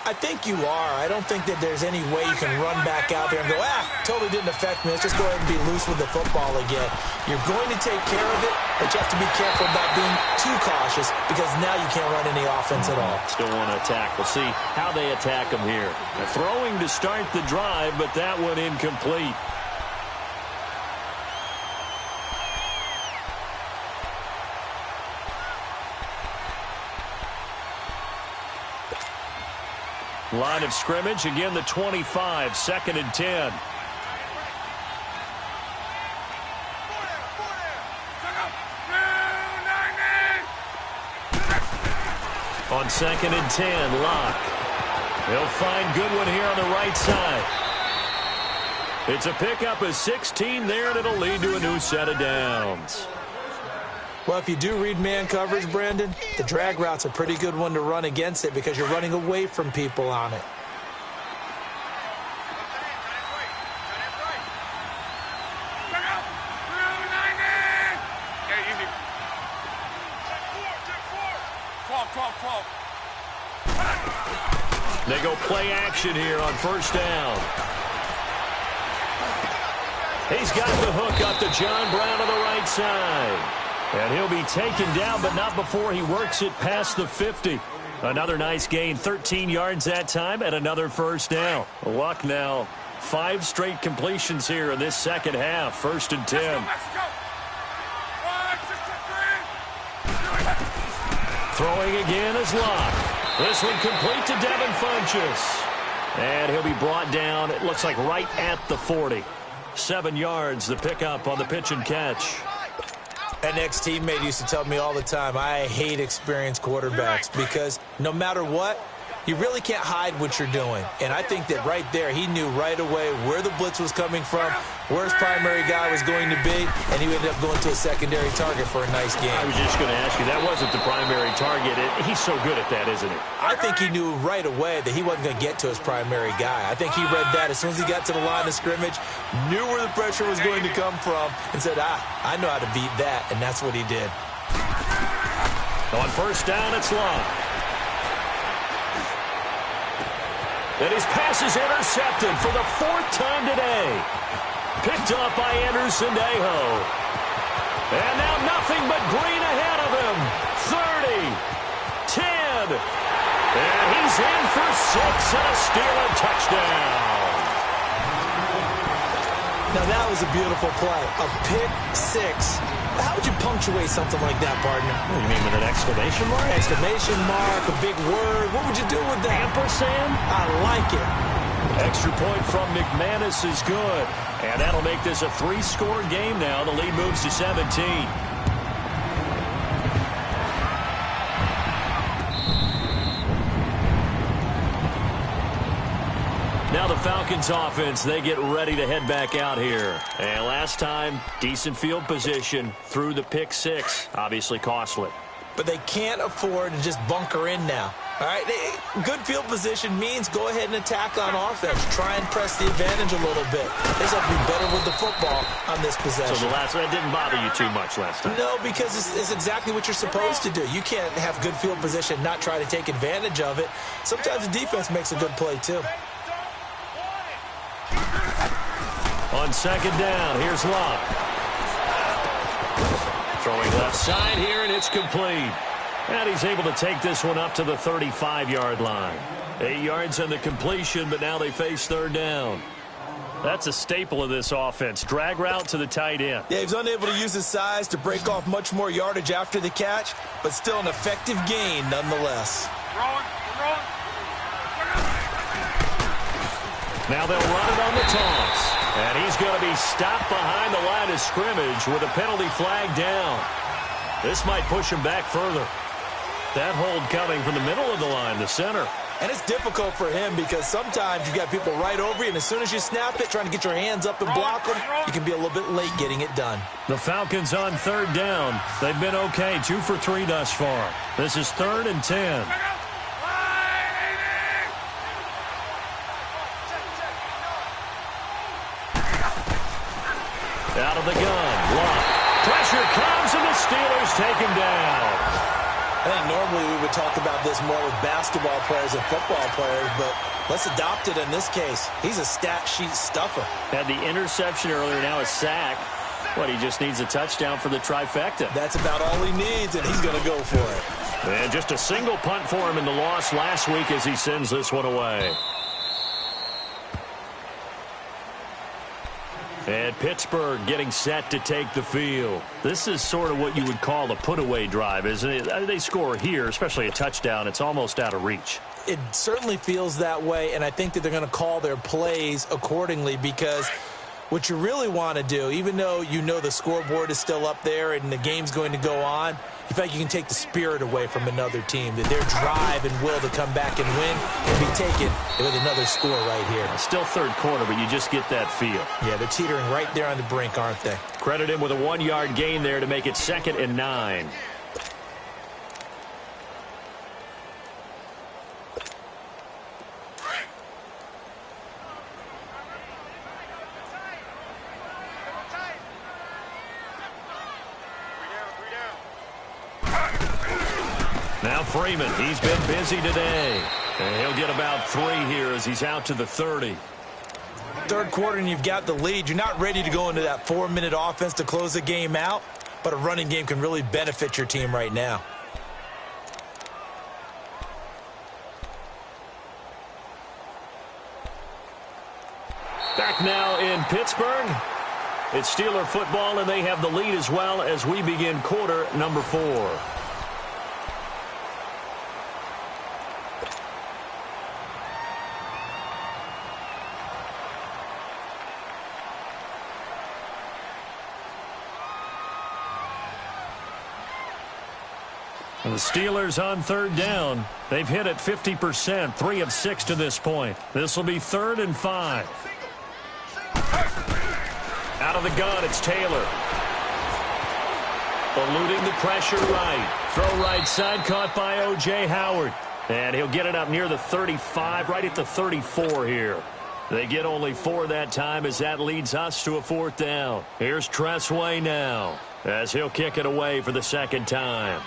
I think you are. I don't think that there's any way you can run back out there and go, totally didn't affect me. Let's just go ahead and be loose with the football again. You're going to take care of it, but you have to be careful about being too cautious because now you can't run any offense at all. Still want to attack. We'll see how they attack them here. They're throwing to start the drive, but that one incomplete. Line of scrimmage, again the 25, 2nd and 10. On 2nd and 10, Locke. He'll find Goodwin here on the right side. It's a pickup of 16 there, and it'll lead to a new set of downs. Well, if you do read man coverage, Brandon, the drag route's a pretty good one to run against it because you're running away from people on it. They go play action here on 1st down. He's got the hook up to John Brown on the right side. And he'll be taken down, but not before he works it past the 50. Another nice gain, 13 yards that time, and another 1st down. Luck now, 5 straight completions here in this second half, 1st and 10. Throwing again is Locke. This one complete to Devin Funchess. And he'll be brought down, it looks like right at the 40. 7 yards, the pickup on the pitch and catch. An ex-teammate used to tell me all the time, I hate experienced quarterbacks because no matter what, you really can't hide what you're doing. And I think that right there, he knew right away where the blitz was coming from, where his primary guy was going to be, and he ended up going to a secondary target for a nice game. I was just going to ask you, that wasn't the primary target. He's so good at that, isn't he? I think he knew right away that he wasn't going to get to his primary guy. I think he read that as soon as he got to the line of scrimmage, knew where the pressure was going to come from, and said, I know how to beat that, and that's what he did. On 1st down, it's Locke. And his pass is intercepted for the 4th time today. Picked up by Anderson-Dejo. And now nothing but green ahead of him. 30, 10. And he's in for 6 and a Steeler touchdown. Now that was a beautiful play. A pick 6. How would you punctuate something like that, partner? You mean with an exclamation mark? Exclamation mark, a big word. What would you do with that? Ampersand? I like it. Extra point from McManus is good. And that'll make this a 3-score game now. The lead moves to 17. Now the Falcons offense, they get ready to head back out here. And last time, decent field position through the pick 6. Obviously costly. But they can't afford to just bunker in now. All right, good field position means go ahead and attack on offense. Try and press the advantage a little bit. They just have to be better with the football on this possession. So the last one didn't bother you too much last time? No, because it's exactly what you're supposed to do. You can't have good field position, not try to take advantage of it. Sometimes the defense makes a good play too. On 2nd down, here's Locke. Throwing left side here, and it's complete. And he's able to take this one up to the 35-yard line. 8 yards on the completion, but now they face 3rd down. That's a staple of this offense. Drag route to the tight end. Yeah, he's unable to use his size to break off much more yardage after the catch, but still an effective gain nonetheless. Now they'll run it on the toss. And he's going to be stopped behind the line of scrimmage with a penalty flag down. This might push him back further. That hold coming from the middle of the line, the center. And it's difficult for him because sometimes you've got people right over you, and as soon as you snap it, trying to get your hands up and block them, you can be a little bit late getting it done. The Falcons on third down. They've been okay, 2 for 3 thus far. This is 3rd and 10. Out of the gun, Locke. Pressure comes, and the Steelers take him down. I think normally we would talk about this more with basketball players and football players, but let's adopt it in this case. He's a stat sheet stuffer. Had the interception earlier, now a sack. What, he just needs a touchdown for the trifecta. That's about all he needs, and he's going to go for it. And just a single punt for him in the loss last week as he sends this one away. And Pittsburgh getting set to take the field. This is sort of what you would call a put-away drive, isn't it? They score here, especially a touchdown. It's almost out of reach. It certainly feels that way, and I think that they're going to call their plays accordingly because what you really want to do, even though you know the scoreboard is still up there and the game's going to go on, you feel like you can take the spirit away from another team, that their drive and will to come back and win can be taken with another score right here. Still third quarter, but you just get that feel. Yeah, they're teetering right there on the brink, aren't they? Credit him with a 1-yard gain there to make it 2nd and 9. Now Freeman, he's been busy today. And he'll get about 3 here as he's out to the 30. Third quarter and you've got the lead. You're not ready to go into that 4-minute offense to close the game out, but a running game can really benefit your team right now. Back now in Pittsburgh. It's Steeler football, and they have the lead as well as we begin quarter number 4. And the Steelers on third down. They've hit it 50%, 3 of 6 to this point. This will be 3rd and 5. Out of the gun, it's Taylor. Eluding the pressure right. Throw right side, caught by O.J. Howard. And he'll get it up near the 35, right at the 34 here. They get only 4 that time as that leads us to a 4th down. Here's Tressway now as he'll kick it away for the 2nd time.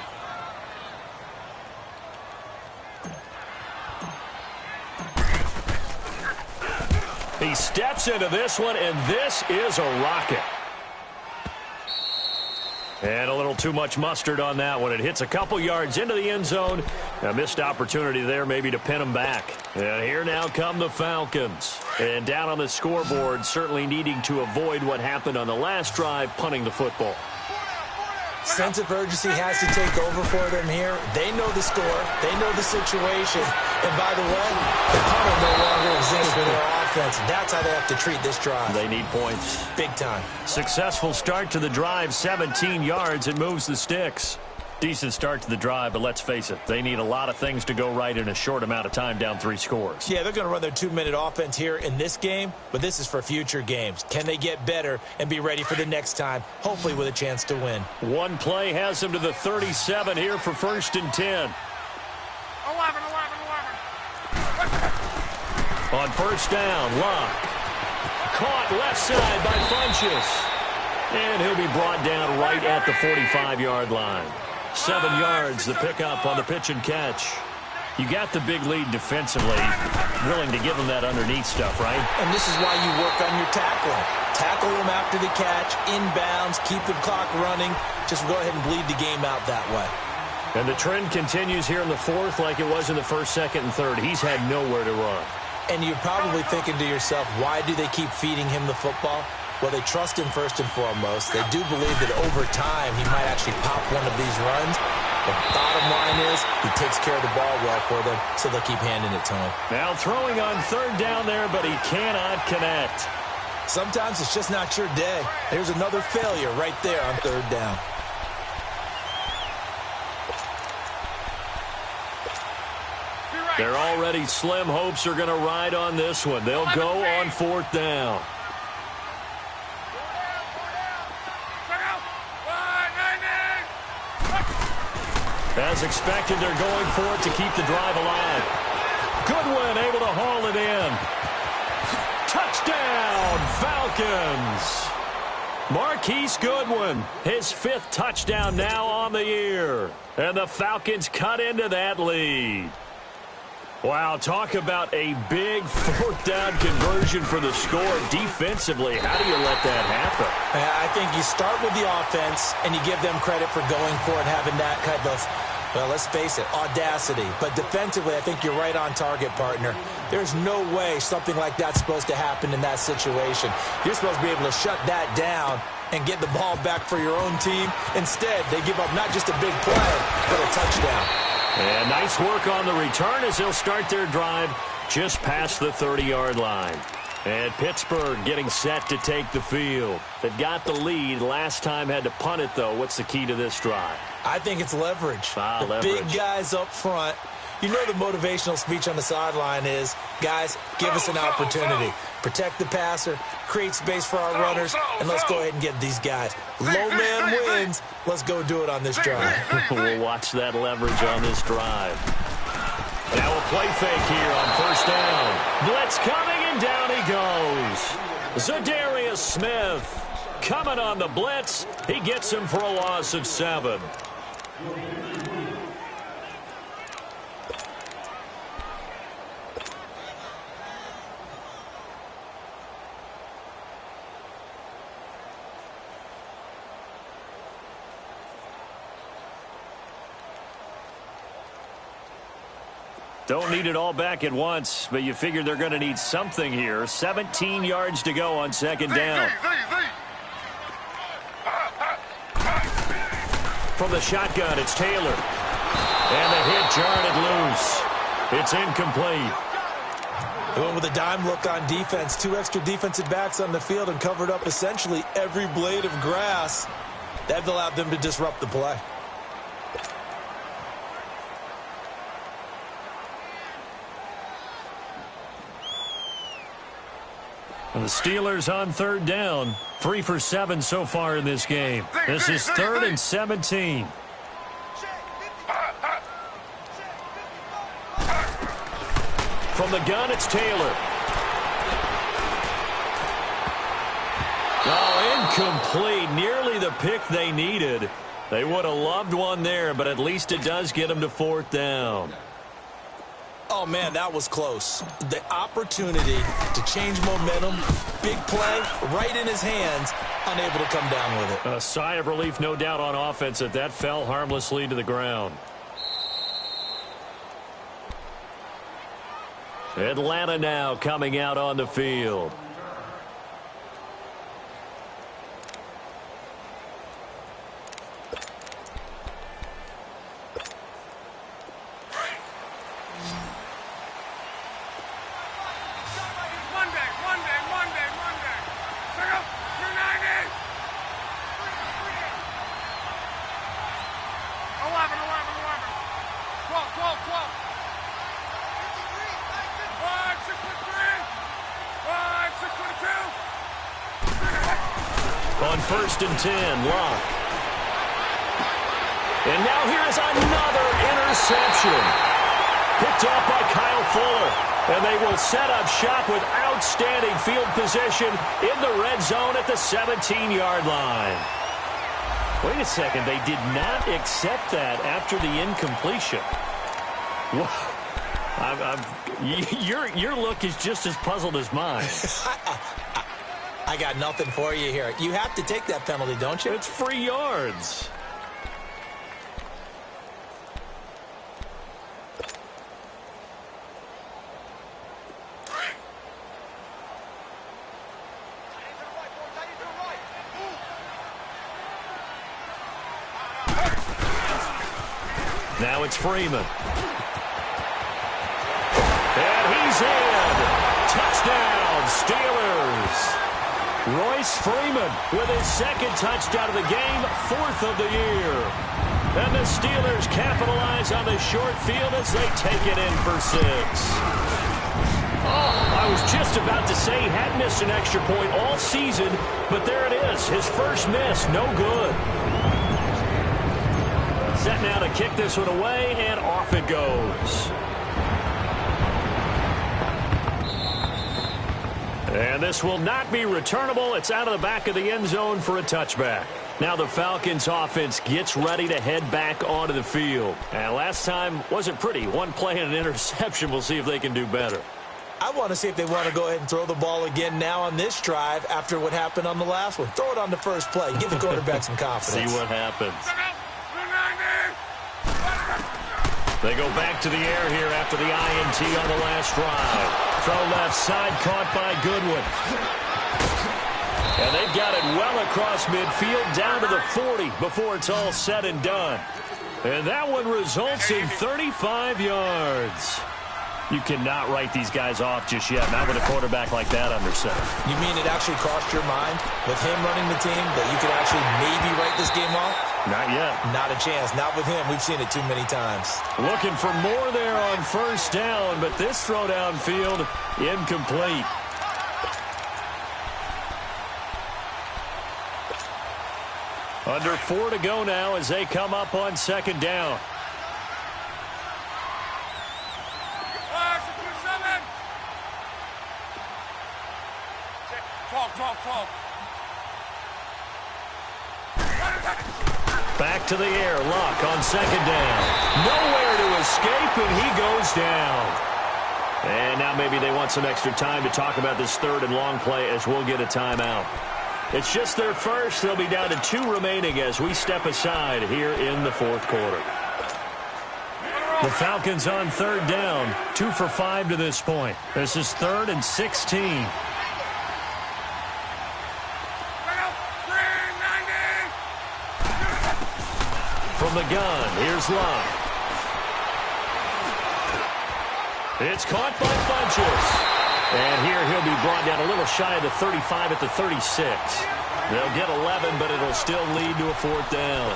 He steps into this one, and this is a rocket. And a little too much mustard on that one. It hits a couple yards into the end zone. A missed opportunity there maybe to pin him back. And here now come the Falcons. And down on the scoreboard, certainly needing to avoid what happened on the last drive, punting the football. Sense of urgency has to take over for them here. They know the score. They know the situation. And by the way, the punter no longer exists for their offense. That's how they have to treat this drive. They need points. Big time. Successful start to the drive, 17 yards. It moves the sticks. Decent start to the drive, but let's face it, they need a lot of things to go right in a short amount of time, down 3 scores. Yeah, they're going to run their 2-minute offense here in this game, but this is for future games. Can they get better and be ready for the next time, hopefully with a chance to win? One play has them to the 37 here for 1st and 10. 11. On 1st down, Locke. Caught left side by Funchess. And he'll be brought down right at the 45-yard line. 7 yards, the pickup on the pitch and catch. You got the big lead defensively, willing to give them that underneath stuff, right? And this is why you work on your tackling. Tackle them after the catch, inbounds, keep the clock running. Just go ahead and bleed the game out that way. And the trend continues here in the 4th like it was in the 1st, 2nd, and 3rd. He's had nowhere to run. And you're probably thinking to yourself, why do they keep feeding him the football? Well, they trust him first and foremost. They do believe that over time he might actually pop one of these runs. The bottom line is he takes care of the ball well for them, so they'll keep handing it to him. Now throwing on 3rd down there, but he cannot connect. Sometimes it's just not your day. There's another failure right there on 3rd down. Be right. Their already slim hopes are going to ride on this one. They'll go on 4th down. As expected, they're going for it to keep the drive alive. Goodwin able to haul it in. Touchdown, Falcons. Marquise Goodwin, his 5th touchdown now on the year. And the Falcons cut into that lead. Wow, talk about a big 4th down conversion for the score. Defensively, how do you let that happen? I think you start with the offense, and you give them credit for going for it, having that kind of, well, let's face it, audacity. But defensively, I think you're right on target, partner. There's no way something like that's supposed to happen in that situation. You're supposed to be able to shut that down and get the ball back for your own team. Instead, they give up not just a big play, but a touchdown. And nice work on the return as they'll start their drive just past the 30-yard line. And Pittsburgh getting set to take the field. They've got the lead. Last time had to punt it, though. What's the key to this drive? I think it's leverage. Leverage. Big guys up front. You know the motivational speech on the sideline is, guys, give us an opportunity. Protect the passer, create space for our runners, and let's go ahead and get these guys. Low man wins. Let's go do it on this drive. We'll watch that leverage on this drive. Now a play fake here on 1st down. Blitz coming, and down he goes. Zadarius Smith coming on the blitz. He gets him for a loss of 7. Don't need it all back at once, but you figure they're going to need something here. 17 yards to go on 2nd down. From the shotgun, it's Taylor. And the hit jarred it loose. It's incomplete. They went with a dime look on defense. 2 extra defensive backs on the field and covered up essentially every blade of grass. That allowed them to disrupt the play. The Steelers on 3rd down. 3 for 7 so far in this game. This is 3rd and 17. From the gun, it's Taylor. Oh, incomplete. Nearly the pick they needed. They would have loved one there, but at least it does get them to 4th down. Oh, man, that was close. The opportunity to change momentum, big play, right in his hands, unable to come down with it. A sigh of relief, no doubt, on offense that fell harmlessly to the ground. Atlanta now coming out on the field. On 1st and 10, Locke. And now here's another interception. Picked off by Kyle Fuller. And they will set up shop with outstanding field position in the red zone at the 17-yard line. Wait a second. They did not accept that after the incompletion. Your look is just as puzzled as mine. I got nothing for you here. You have to take that penalty, don't you? It's free yards. Now it's Freeman. And he's in. Touchdown, Steelers. Royce Freeman with his 2nd touchdown of the game, 4th of the year. And the Steelers capitalize on the short field as they take it in for 6. Oh, I was just about to say he had missed an extra point all season, but there it is. His first miss, no good. Set now to kick this one away, and off it goes. And this will not be returnable. It's out of the back of the end zone for a touchback. Now the Falcons offense gets ready to head back onto the field. And last time wasn't pretty. One play and an interception. We'll see if they can do better. I want to see if they want to go ahead and throw the ball again now on this drive after what happened on the last one. Throw it on the first play. Give the quarterback some confidence. See what happens. They go back to the air here after the INT on the last drive. Throw left side, caught by Goodwin. And they've got it well across midfield, down to the 40 before it's all said and done. And that one results in 35 yards. You cannot write these guys off just yet, not with a quarterback like that under center. You mean it actually crossed your mind with him running the team that you could actually maybe write this game off? Not yet. Not a chance. Not with him. We've seen it too many times. Looking for more there on first down, but this throw downfield incomplete. Under 4 to go now as they come up on second down. 12. Back to the air. Luck on second down. Nowhere to escape, and he goes down. And now maybe they want some extra time to talk about this third and long play as we'll get a timeout. It's just their first. They'll be down to 2 remaining as we step aside here in the fourth quarter. The Falcons on third down. 2 for 5 to this point. This is 3rd and 16. From the gun, here's Luck. It's caught by Funchess. And here he'll be brought down a little shy of the 35 at the 36. They'll get 11, but it'll still lead to a 4th down.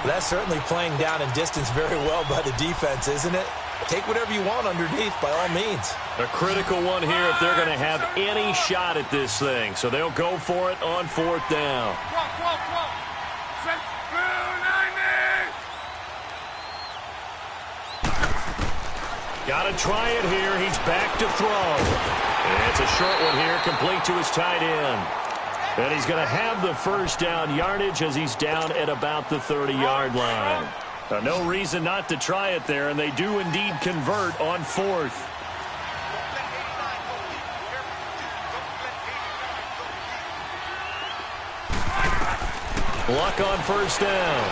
That's certainly playing down in distance very well by the defense, isn't it? Take whatever you want underneath, by all means. A critical one here if they're going to have any shot at this thing. So they'll go for it on 4th down. 12. Got to try it here. He's back to throw. And it's a short one here, complete to his tight end. And he's going to have the first down yardage as he's down at about the 30-yard line. Now, no reason not to try it there, and they do indeed convert on 4th. Luck on first down.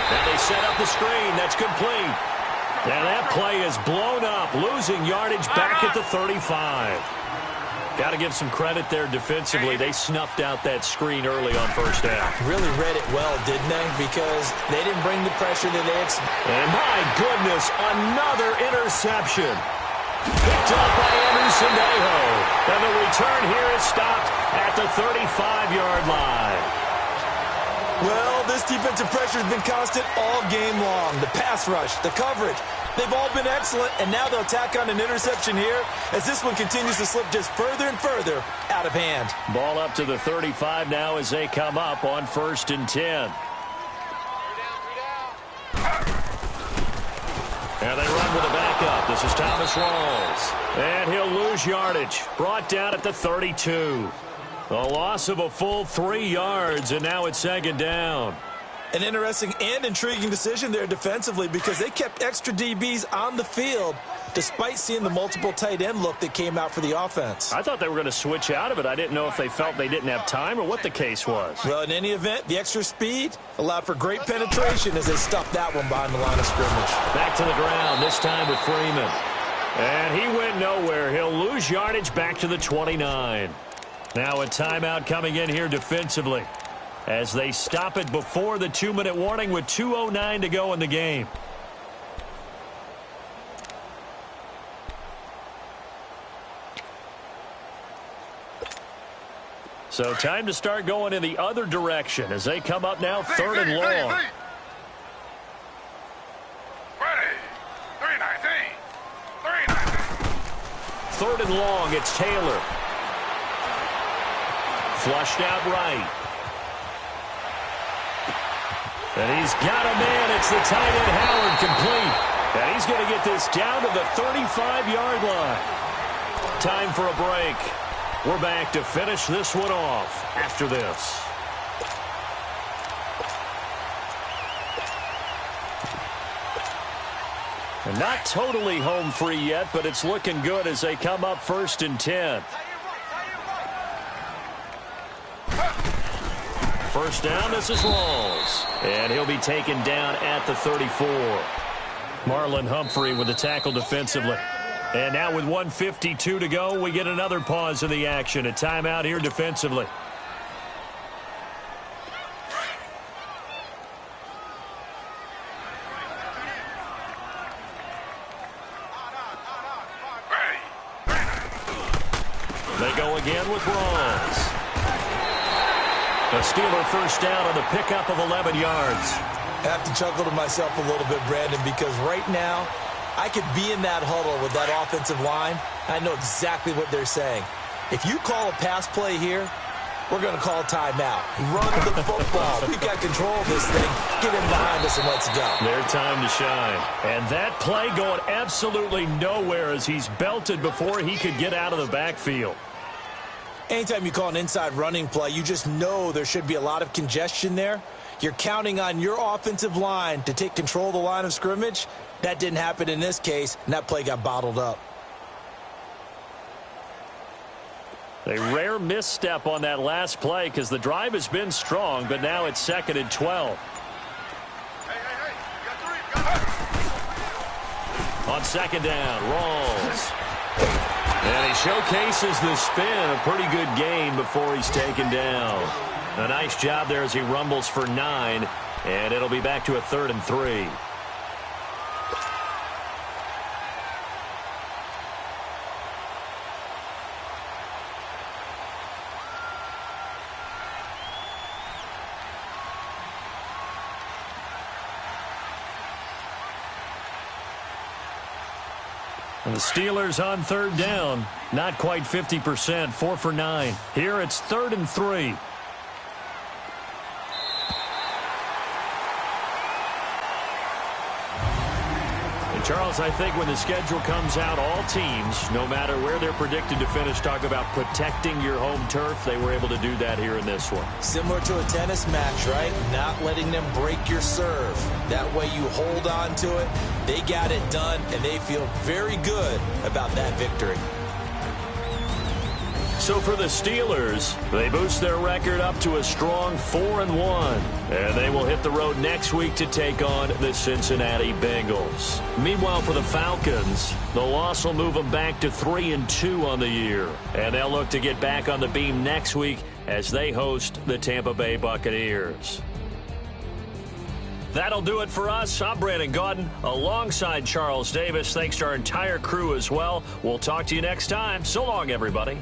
Now they set up the screen. That's complete. And that play is blown up, losing yardage back at the 35. Got to give some credit there defensively. They snuffed out that screen early on first down. Really read it well, didn't they? Because they didn't bring the pressure that they expected. And my goodness, another interception. Picked up by Anderson Dejo. And the return here is stopped at the 35-yard line. Well, this defensive pressure has been constant all game long. The pass rush, the coverage, they've all been excellent, and now they'll tack on an interception here as this one continues to slip just further and further out of hand. Ball up to the 35 now as they come up on 1st and 10. And they run with a backup. This is Thomas Rawls. And he'll lose yardage. Brought down at the 32. A loss of a full 3 yards, and now it's 2nd down. An interesting and intriguing decision there defensively because they kept extra DBs on the field despite seeing the multiple tight end look that came out for the offense. I thought they were going to switch out of it. I didn't know if they felt they didn't have time or what the case was. Well, in any event, the extra speed allowed for great penetration as they stuffed that one behind the line of scrimmage. Back to the ground, this time with Freeman. And he went nowhere. He'll lose yardage back to the 29. Now a timeout coming in here defensively as they stop it before the 2-minute warning with 2:09 to go in the game. So time to start going in the other direction as they come up now 3rd and long. 3rd and long. It's Taylor. Flushed out right. And he's got a man. It's the tight end, Howard, complete. And he's going to get this down to the 35-yard line. Time for a break. We're back to finish this one off after this. And not totally home free yet, but it's looking good as they come up 1st and 10. First down, this is Rawls. And he'll be taken down at the 34. Marlon Humphrey with the tackle defensively. And now with 1:52 to go, we get another pause in the action. A timeout here defensively. They go again with Rawls. A Steeler first down on the pickup of 11 yards. I have to chuckle to myself a little bit, Brandon, because right now I could be in that huddle with that offensive line. I know exactly what they're saying. If you call a pass play here, we're going to call timeout. Run the football. We've got control of this thing. Get him behind us and let's go. Their time to shine. And that play going absolutely nowhere as he's belted before he could get out of the backfield. Anytime you call an inside running play, you just know there should be a lot of congestion there. You're counting on your offensive line to take control of the line of scrimmage. That didn't happen in this case, and that play got bottled up. A rare misstep on that last play because the drive has been strong, but now it's 2nd and 12. On 2nd down, Rawls. And he showcases the spin. A pretty good gain before he's taken down. A nice job there as he rumbles for 9. And it'll be back to a 3rd and 3. And the Steelers on 3rd down. Not quite 50%. 4 for 9. Here it's 3rd and 3. And Charles, I think when the schedule comes out, all teams, no matter where they're predicted to finish, talk about protecting your home turf. They were able to do that here in this one. Similar to a tennis match, right? Not letting them break your serve. That way you hold on to it. They got it done, and they feel very good about that victory. So for the Steelers, they boost their record up to a strong 4-1. And they will hit the road next week to take on the Cincinnati Bengals. Meanwhile, for the Falcons, the loss will move them back to 3-2 on the year. And they'll look to get back on the beam next week as they host the Tampa Bay Buccaneers. That'll do it for us. I'm Brandon Gaudin alongside Charles Davis. Thanks to our entire crew as well. We'll talk to you next time. So long, everybody.